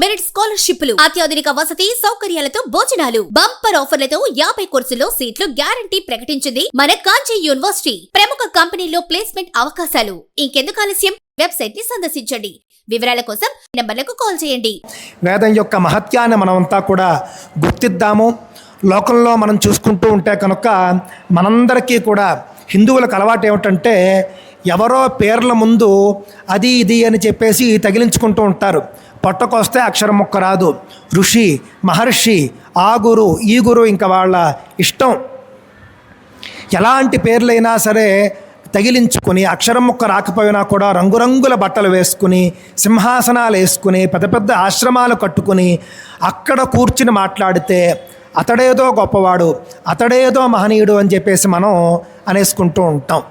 Merit స్కాలర్షిప్లు, అత్యాధునిక వసతి సౌకర్యాలతో భోజనాలు, బంపర్ ఆఫర్లతో 50 కోర్సుల్లో సీట్లు గ్యారంటీ ప్రకటించింది మన కాంచీ యూనివర్సిటీ. ప్రముఖ కంపెనీల్లో ప్లేస్మెంట్ అవకాశాలు. ఇంకెందుకు ఆలస్యం? వెబ్సైట్ ని సందర్శించండి. వివరాల కోసం నంబర్లకు కాల్ చేయండి. వేదం యొక్క మహత్యాన్ని మనమంతా కూడా గుర్తిద్దాము. లోకంలో మనం చూసుకుంటూ ఉంటే కనుక మనందరికీ కూడా హిందువులకు అలవాటు ఏమిటంటే ఎవరో పేర్ల ముందు అది ఇది అని చెప్పేసి తగిలించుకుంటూ ఉంటారు. పొట్టకొస్తే అక్షరం ముక్క రాదు. ఋషి, మహర్షి, ఆ గురు, ఈ గురు, ఇంకా వాళ్ళ ఇష్టం. ఎలాంటి పేర్లైనా సరే తగిలించుకుని అక్షరం ముక్క రాకపోయినా కూడా రంగురంగుల బట్టలు వేసుకుని సింహాసనాలు వేసుకుని పెద్ద పెద్ద ఆశ్రమాలు కట్టుకుని అక్కడ కూర్చుని మాట్లాడితే అతడేదో గొప్పవాడు, అతడేదో మహనీయుడు అని చెప్పేసి మనం అనేసుకుంటూ ఉంటాం.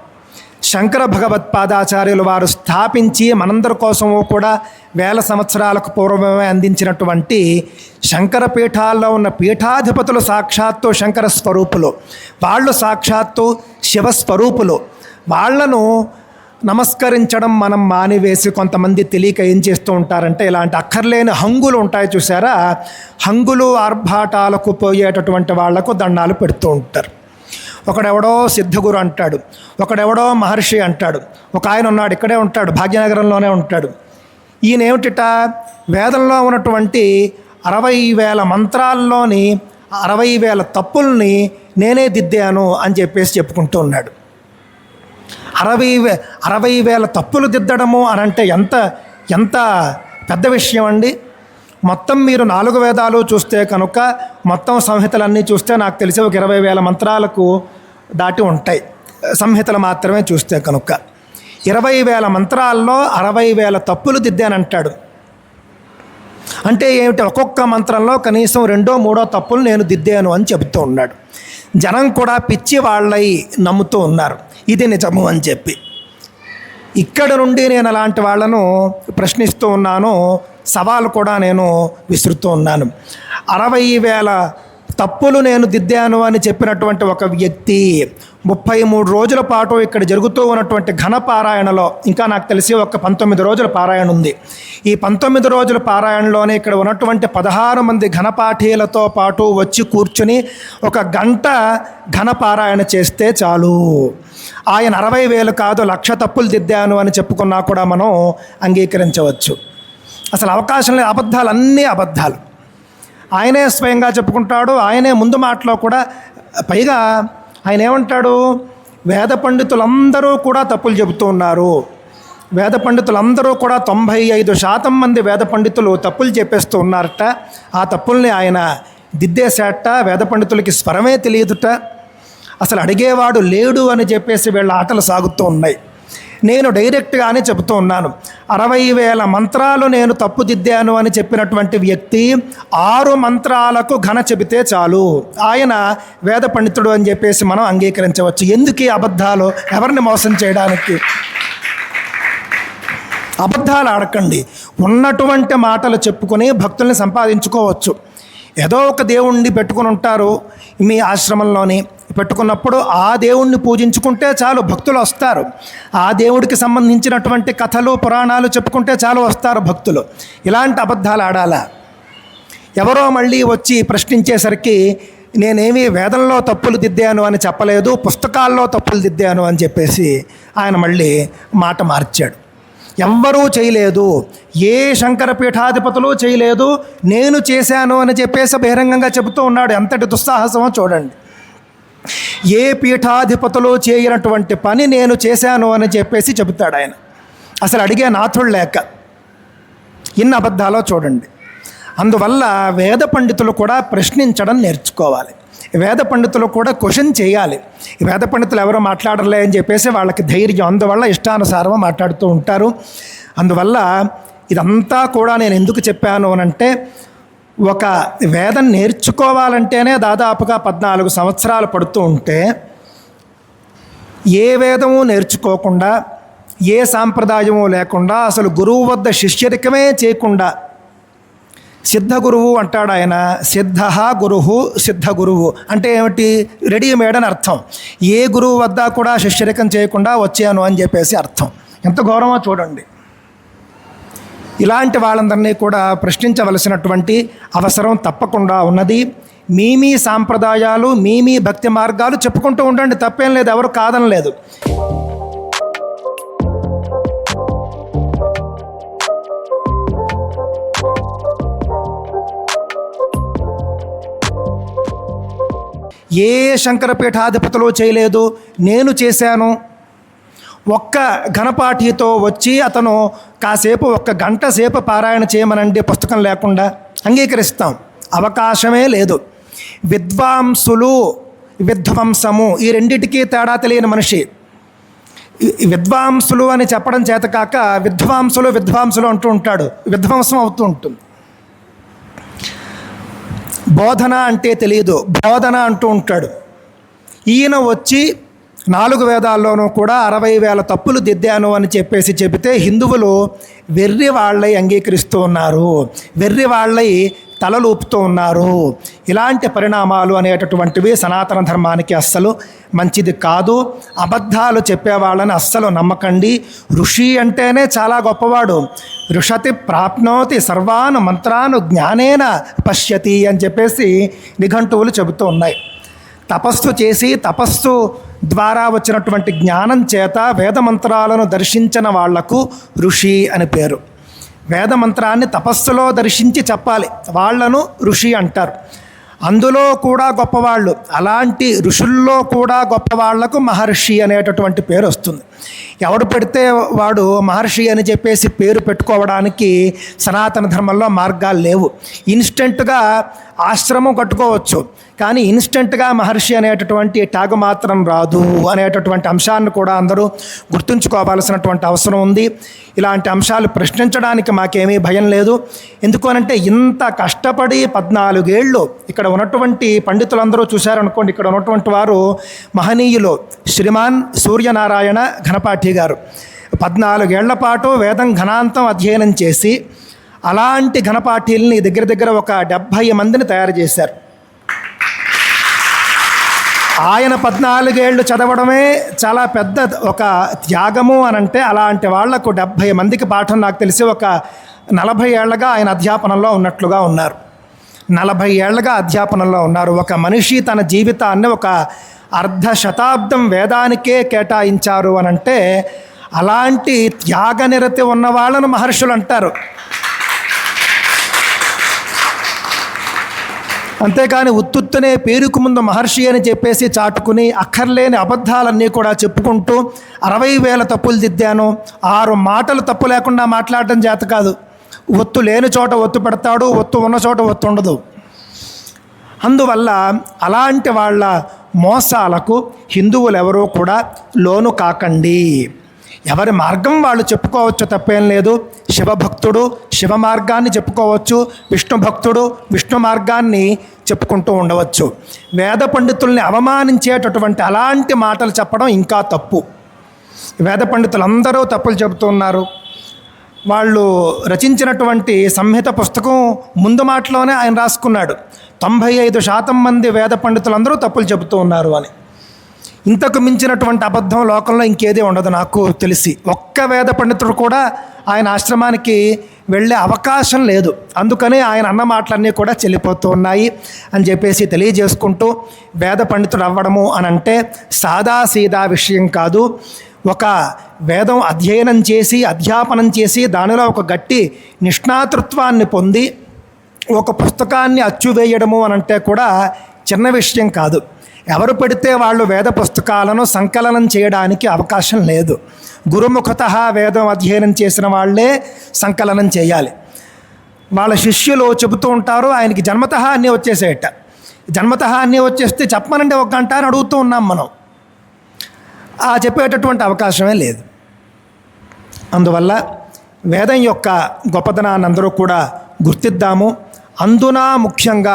శంకర భగవత్పాదాచార్యులు వారు స్థాపించి మనందరి కోసము కూడా 1000 సంవత్సరాలకు పూర్వమే అందించినటువంటి శంకర పీఠాల్లో ఉన్న పీఠాధిపతులు సాక్షాత్తు శంకర స్వరూపులు, వాళ్ళు సాక్షాత్తు శివస్వరూపులు. వాళ్లను నమస్కరించడం మనం మానివేసి కొంతమంది తెలియక ఏం చేస్తూ ఉంటారంటే ఇలాంటి అక్కర్లేని హంగులు ఉంటాయి చూసారా, హంగులు ఆర్భాటాలకు పోయేటటువంటి వాళ్లకు దండాలు పెడుతూ ఉంటారు. ఒకడెవడో సిద్ధగురు అంటాడు, ఒకడెవడో మహర్షి అంటాడు. ఒక ఆయన ఉన్నాడు, ఇక్కడే ఉంటాడు, భాగ్యనగరంలోనే ఉంటాడు. ఈయనేమిటిట వేదంలో ఉన్నటువంటి 60,000 మంత్రాల్లోని 60,000 తప్పుల్ని నేనే దిద్దాను అని చెప్పేసి చెప్పుకుంటూ ఉన్నాడు. 60,000 తప్పులు దిద్దడము అని అంటే ఎంత పెద్ద విషయం అండి. మొత్తం మీరు 4 వేదాలు చూస్తే కనుక మొత్తం సంహితలన్నీ చూస్తే నాకు తెలిసి ఒక 20,000 మంత్రాలకు దాటి ఉంటాయి. సంహితలు మాత్రమే చూస్తే కనుక 20,000 మంత్రాల్లో 60,000 తప్పులు దిద్దానంటాడు. అంటే ఏమిటి? ఒక్కొక్క మంత్రంలో కనీసం 2-3 తప్పులు నేను దిద్దాను అని చెబుతూ ఉన్నాడు. జనం కూడా పిచ్చి వాళ్ళై నమ్ముతూ ఉన్నారు ఇది నిజము అని చెప్పి. ఇక్కడ నుండి నేను అలాంటి వాళ్ళను ప్రశ్నిస్తూ ఉన్నాను, సవాలు కూడా నేను విసురుతూ ఉన్నాను. 60,000 తప్పులు నేను దిద్దాను అని చెప్పినటువంటి ఒక వ్యక్తి 33 రోజుల పాటు ఇక్కడ జరుగుతూ ఉన్నటువంటి ఘనపారాయణలో, ఇంకా నాకు తెలిసి ఒక 19 రోజుల పారాయణ ఉంది. ఈ 19 రోజుల పారాయణలోనే ఇక్కడ ఉన్నటువంటి 16 మంది ఘనపాఠీలతో పాటు వచ్చి కూర్చుని 1 గంట ఘనపారాయణ చేస్తే చాలు. ఆయన 60,000 కాదు 1,00,000 తప్పులు దిద్దాను అని చెప్పుకున్నా కూడా మనం అంగీకరించవచ్చు. అసలు అవకాశం లేని అబద్ధాలు, అన్నీ అబద్ధాలు. ఆయనే స్వయంగా చెప్పుకుంటాడు. ఆయనే ముందు మాటలో కూడా, పైగా ఆయన ఏమంటాడు, వేద పండితులందరూ కూడా తప్పులు చెబుతూ ఉన్నారు. వేద పండితులందరూ కూడా 95% మంది వేద పండితులు తప్పులు చెప్పేస్తూ ఉన్నారట. ఆ తప్పుల్ని ఆయన దిద్దేశాట. వేద పండితులకి స్వరమే తెలియదుట. అసలు అడిగేవాడు లేడు అని చెప్పేసి వీళ్ళ ఆటలు సాగుతూ ఉన్నాయి. నేను డైరెక్ట్గానే చెబుతూ ఉన్నాను, 60,000 మంత్రాలు నేను తప్పు దిద్దాను అని చెప్పినటువంటి వ్యక్తి 6 మంత్రాలకు ఘన చెబితే చాలు, ఆయన వేద పండితుడు అని చెప్పేసి మనం అంగీకరించవచ్చు. ఎందుకు ఈ అబద్ధాలు? ఎవరిని మోసం చేయడానికి? అబద్ధాలు ఆడకండి. ఉన్నటువంటి మాటలు చెప్పుకొని భక్తుల్ని సంపాదించుకోవచ్చు. ఏదో ఒక దేవుణ్ణి పెట్టుకుని ఉంటారు మీ ఆశ్రమంలోని, పెట్టుకున్నప్పుడు ఆ దేవుణ్ణి పూజించుకుంటే చాలు భక్తులు వస్తారు. ఆ దేవుడికి సంబంధించినటువంటి కథలు పురాణాలు చెప్పుకుంటే చాలు వస్తారు భక్తులు. ఇలాంటి అబద్ధాలు ఆడాలా? ఎవరో మళ్ళీ వచ్చి ప్రశ్నించేసరికి నేనేమి వేదంలో తప్పులు దిద్దాను అని చెప్పలేదు, పుస్తకాల్లో తప్పులు దిద్దాను అని చెప్పేసి ఆయన మళ్ళీ మాట మార్చాడు. ఎవ్వరూ చేయలేదు, ఏ శంకర పీఠాధిపతులు చేయలేదు, నేను చేశాను అని చెప్పేసి బహిరంగంగా చెబుతూ ఉన్నాడు. ఎంతటి దుస్సాహసమో చూడండి. ఏ పీఠాధిపతులు చేయనటువంటి పని నేను చేశాను అని చెప్పేసి చెబుతాడు ఆయన. అసలు అడిగే నాథుడు లేక. ఇన్ని అబద్ధాలో చూడండి. అందువల్ల వేద పండితులు కూడా ప్రశ్నించడం నేర్చుకోవాలి. వేద పండితులు కూడా క్వశ్చన్ చేయాలి. ఈ వేద పండితులు ఎవరో మాట్లాడలే అని చెప్పేసి వాళ్ళకి ధైర్యం, అందువల్ల ఇష్టానుసారం మాట్లాడుతూ ఉంటారు. అందువల్ల ఇదంతా కూడా నేను ఎందుకు చెప్పాను అనంటే, ఒక వేదం నేర్చుకోవాలంటేనే దాదాపుగా 14 సంవత్సరాలు పడుతూ ఉంటే, ఏ వేదము నేర్చుకోకుండా, ఏ సాంప్రదాయము లేకుండా, అసలు గురువు వద్ద శిష్యరికమే చేయకుండా, సిద్ధ గురువు అంటాడు ఆయన. సిద్ధ గురువు, సిద్ధ గురువు అంటే ఏమిటి? రెడీమేడ్ అని అర్థం. ఏ గురువు వద్ద కూడా శిష్యరికం చేయకుండా వచ్చాను అని చెప్పేసి అర్థం. ఎంత గౌరవమో చూడండి. ఇలాంటి వాళ్ళందరినీ కూడా ప్రశ్నించవలసినటువంటి అవసరం తప్పకుండా ఉన్నది. మీ సాంప్రదాయాలు, మీ భక్తి మార్గాలు చెప్పుకుంటూ ఉండండి, తప్పేం లేదు, ఎవరు కాదనలేదు. ఏ శంకరపీఠాధిపతులు చేయలేదు, నేను చేశాను. ఒక్క ఘనపాఠితో వచ్చి అతను కాసేపు 1 గంట సేపు పారాయణ చేయమనండి పుస్తకం లేకుండా, అంగీకరిస్తాం. అవకాశమే లేదు. విద్వాంసులు, విధ్వంసము, ఈ రెండిటికీ తేడా తెలియని మనిషి. విద్వాంసులు అని చెప్పడం చేతకాక విద్వాంసులు అంటూ ఉంటాడు, విధ్వంసం అవుతూ ఉంటుంది. బోధన అంటే తెలియదు, బోధన అంటూ ఉంటాడు. ఈయన వచ్చి 4 వేదాల్లోనూ కూడా 60,000 తప్పులు దిద్దాను అని చెబితే హిందువులు వెర్రి వాళ్ళై అంగీకరిస్తూ ఉన్నారు, వెర్రి వాళ్ళై తలలు ఊపుతూ ఉన్నారు. ఇలాంటి పరిణామాలు అనేటటువంటివి సనాతన ధర్మానికి అస్సలు మంచిది కాదు. అబద్ధాలు చెప్పేవాళ్ళని అస్సలు నమ్మకండి. ఋషి అంటేనే చాలా గొప్పవాడు. ఋషతి ప్రాప్నోతి సర్వాను మంత్రాను జ్ఞానేన పశ్యతి అని చెప్పేసి నిఘంటువులు చెబుతూ ఉన్నాయి. తపస్సు చేసి తపస్సు ద్వారా వచ్చినటువంటి జ్ఞానం చేత వేదమంత్రాలను దర్శించిన వాళ్లకు ఋషి అని పేరు. వేదమంత్రాన్ని తపస్సులో దర్శించి చెప్పాలి, వాళ్లను ఋషి అంటారు. అందులో కూడా గొప్పవాళ్ళు, అలాంటి ఋషుల్లో కూడా గొప్పవాళ్లకు మహర్షి అనేటటువంటి పేరు వస్తుంది. ఎవడు పెడితే వాడు మహర్షి అని చెప్పేసి పేరు పెట్టుకోవడానికి సనాతన ధర్మంలో మార్గాలు లేవు. ఇన్స్టెంట్గా ఆశ్రమం కట్టుకోవచ్చు, కానీ ఇన్స్టెంట్గా మహర్షి అనేటటువంటి ట్యాగ్ మాత్రం రాదు అనేటటువంటి అంశాన్ని కూడా అందరూ గుర్తుంచుకోవాల్సినటువంటి అవసరం ఉంది. ఇలాంటి అంశాలు ప్రశ్నించడానికి మాకేమీ భయం లేదు. ఎందుకు అనంటే ఇంత కష్టపడి 14 ఏళ్ళు ఇక్కడ ఉన్నటువంటి పండితులందరూ చూశారనుకోండి, ఇక్కడ ఉన్నటువంటి వారు మహనీయులు. శ్రీమాన్ సూర్యనారాయణ ఘనపాఠి గారు 14 ఏళ్ల పాటు వేదం ఘనాంతం అధ్యయనం చేసి అలాంటి ఘనపాఠీల్ని దగ్గర ఒక 70 మందిని తయారు చేశారు. ఆయన 14 ఏళ్ళు చదవడమే చాలా పెద్ద ఒక త్యాగము అనంటే, అలాంటి వాళ్లకు 70 మందికి పాఠం నాకు తెలిసి ఒక 40 ఏళ్లుగా ఆయన అధ్యాపనంలో ఉన్నట్లుగా ఉన్నారు. 40 ఏళ్లుగా అధ్యాపనంలో ఉన్నారు. ఒక మనిషి తన జీవితాన్ని ఒక 1/2 శతాబ్దం వేదానికే కేటాయించారు అనంటే, అలాంటి త్యాగనిరతి ఉన్న వాళ్ళను మహర్షులు అంటారు. అంతేకాని ఉత్తుత్తనే పేరుకు ముందు మహర్షి అని చెప్పేసి చాటుకుని అక్కర్లేని అబద్ధాలన్నీ కూడా చెప్పుకుంటూ 60,000 తప్పులు దిద్దాను, 6 మాటలు తప్పు లేకుండా మాట్లాడటం చేత కాదు. ఒత్తు లేని చోట ఒత్తు పెడతాడు, ఒత్తు ఉన్న చోట ఒత్తు ఉండదు. అందువల్ల అలాంటి వాళ్ళ మోసాలకు హిందువులు ఎవరూ కూడా లోను కాకండి. ఎవరి మార్గం వాళ్ళు చెప్పుకోవచ్చు, తప్పేం లేదు. శివభక్తుడు శివ మార్గాన్ని చెప్పుకోవచ్చు, విష్ణు భక్తుడు విష్ణు మార్గాన్ని చెప్పుకుంటూ ఉండవచ్చు. వేద పండితుల్ని అవమానించేటటువంటి అలాంటి మాటలు చెప్పడం ఇంకా తప్పు. వేద పండితులందరూ తప్పులు చెబుతున్నారు. వాళ్ళు రచించినటువంటి సంహిత పుస్తకం ముందు మాటలోనే ఆయన రాసుకున్నాడు, 95% మంది వేద పండితులందరూ తప్పులు చెబుతూ ఉన్నారు అని. ఇంతకు మించినటువంటి అబద్ధం లోకంలో ఇంకేదే ఉండదు నాకు తెలిసి. ఒక్క వేద పండితుడు కూడా ఆయన ఆశ్రమానికి వెళ్ళే అవకాశం లేదు. అందుకనే ఆయన అన్న మాటలన్నీ కూడా చెల్లిపోతూ ఉన్నాయి అని చెప్పేసి తెలియజేసుకుంటూ, వేద పండితుడు అవ్వడము అనంటే సాదాసీదా విషయం కాదు. ఒక వేదం అధ్యయనం చేసి అధ్యాపనం చేసి దానిలో ఒక గట్టి నిష్ణాతృత్వాన్ని పొంది ఒక పుస్తకాన్ని అచ్చువేయడము అనంటే కూడా చిన్న విషయం కాదు. ఎవరు పెడితే వాళ్ళు వేద పుస్తకాలను సంకలనం చేయడానికి అవకాశం లేదు. గురుముఖతః వేదం అధ్యయనం చేసిన వాళ్ళే సంకలనం చేయాలి. వాళ్ళ శిష్యులు చెబుతూ ఉంటారు, ఆయనకి జన్మతః అన్నీ వచ్చేసేట. జన్మతః అన్నీ వచ్చేస్తే చెప్పమనండి 1 గంట అని అడుగుతూ ఉన్నాం మనం. ఆ చెప్పేటటువంటి అవకాశమే లేదు. అందువల్ల వేదం యొక్క గొప్పదనాన్ని అందరూ కూడా గుర్తిద్దాము. అందున ముఖ్యంగా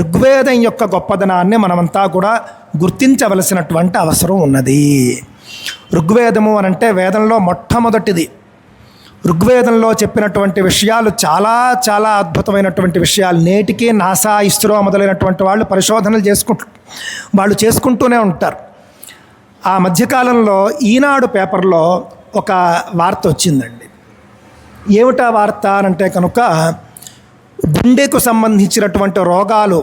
ఋగ్వేదం యొక్క గొప్పదనాన్ని మనమంతా కూడా గుర్తించవలసినటువంటి అవసరం ఉన్నది. ఋగ్వేదము అనంటే వేదంలో మొట్టమొదటిది. ఋగ్వేదంలో చెప్పినటువంటి విషయాలు చాలా చాలా అద్భుతమైనటువంటి విషయాలు. నేటికి నాసా, ఇస్రో మొదలైనటువంటి వాళ్ళు పరిశోధనలు వాళ్ళు చేసుకుంటూనే ఉంటారు. ఆ మధ్యకాలంలో ఈనాడు పేపర్లో ఒక వార్త వచ్చిందండి. ఏమిటా వార్త అంటే కనుక గుండెకు సంబంధించినటువంటి రోగాలు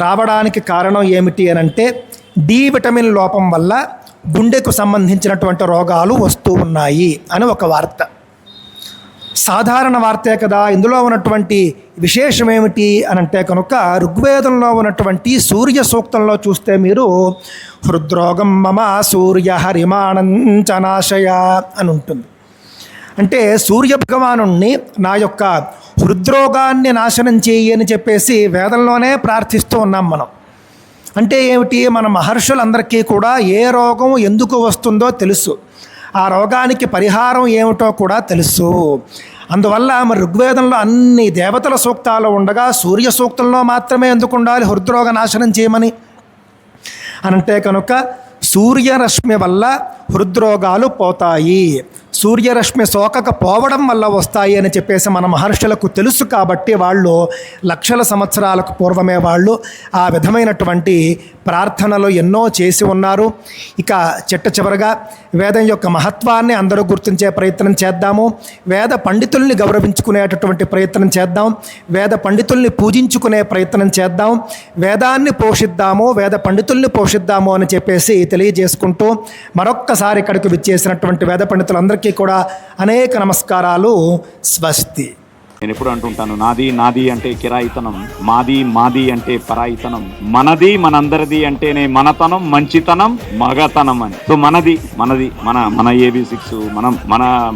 రావడానికి కారణం ఏమిటి అని అంటే డి విటమిన్ లోపం వల్ల గుండెకు సంబంధించినటువంటి రోగాలు వస్తూ ఉన్నాయి అని ఒక వార్త. సాధారణ వార్తే కదా, ఇందులో ఉన్నటువంటి విశేషం ఏమిటి అని అంటే కనుక ఋగ్వేదంలో ఉన్నటువంటి సూర్య సూక్తంలో చూస్తే మీరు హృద్రోగం మమ సూర్య హరిమాణంచనాశయ అని ఉంటుంది. అంటే సూర్య భగవానుణ్ణి నా యొక్క హృద్రోగాన్ని నాశనం చేయి అని చెప్పేసి వేదంలోనే ప్రార్థిస్తూ ఉన్నాం మనం. అంటే ఏమిటి, మన మహర్షులందరికీ కూడా ఏ రోగం ఎందుకు వస్తుందో తెలుసు, ఆ రోగానికి పరిహారం ఏమిటో కూడా తెలుసు. అందువల్ల మరి ఋగ్వేదంలో అన్ని దేవతల సూక్తాలు ఉండగా సూర్య సూక్తంలో మాత్రమే ఎందుకు ఉండాలి హృద్రోగ నాశనం చేయమని అనంటే కనుక సూర్యరశ్మి వల్ల హృద్రోగాలు పోతాయి, సూర్యరశ్మి సోకకపోవడం వల్ల వస్తాయి అని చెప్పేసి మన మహర్షులకు తెలుసు. కాబట్టి వాళ్ళు లక్షల సంవత్సరాలకు పూర్వమే వాళ్ళు ఆ విధమైనటువంటి ప్రార్థనలు ఎన్నో చేసి ఉన్నారు. ఇక చిట్ట చివరగా వేదం యొక్క మహత్వాన్ని అందరూ గుర్తించే ప్రయత్నం చేద్దాము. వేద పండితుల్ని గౌరవించుకునేటటువంటి ప్రయత్నం చేద్దాం, వేద పండితుల్ని పూజించుకునే ప్రయత్నం చేద్దాం, వేదాన్ని పోషిద్దాము, వేద పండితుల్ని పోషిద్దాము అని చెప్పేసి తెలియజేసుకుంటూ మరొక్కసారి ఇక్కడికి విచ్చేసినటువంటి వేద పండితులందరికీ కూడా అనేక నమస్కారాలు. స్వస్తి. నేను ఎప్పుడు అంటుంటాను, నాది నాది అంటే కిరాయితనం, మాది మాది అంటే పరాయితనం, మనది మనందరిది అంటేనే మనతనం, మంచితనం, మగతనం అని. సో మనది మనది మన AB6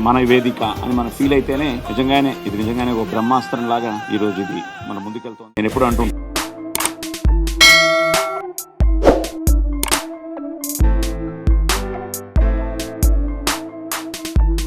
మన వేదిక అని మనం ఫీల్ అయితేనే నిజంగానే ఇది నిజంగానే ఒక బ్రహ్మాస్త్రం లాగా ఈ రోజు ఇది మన ముందుకెళ్తాం. నేను ఎప్పుడు అంటుంటాను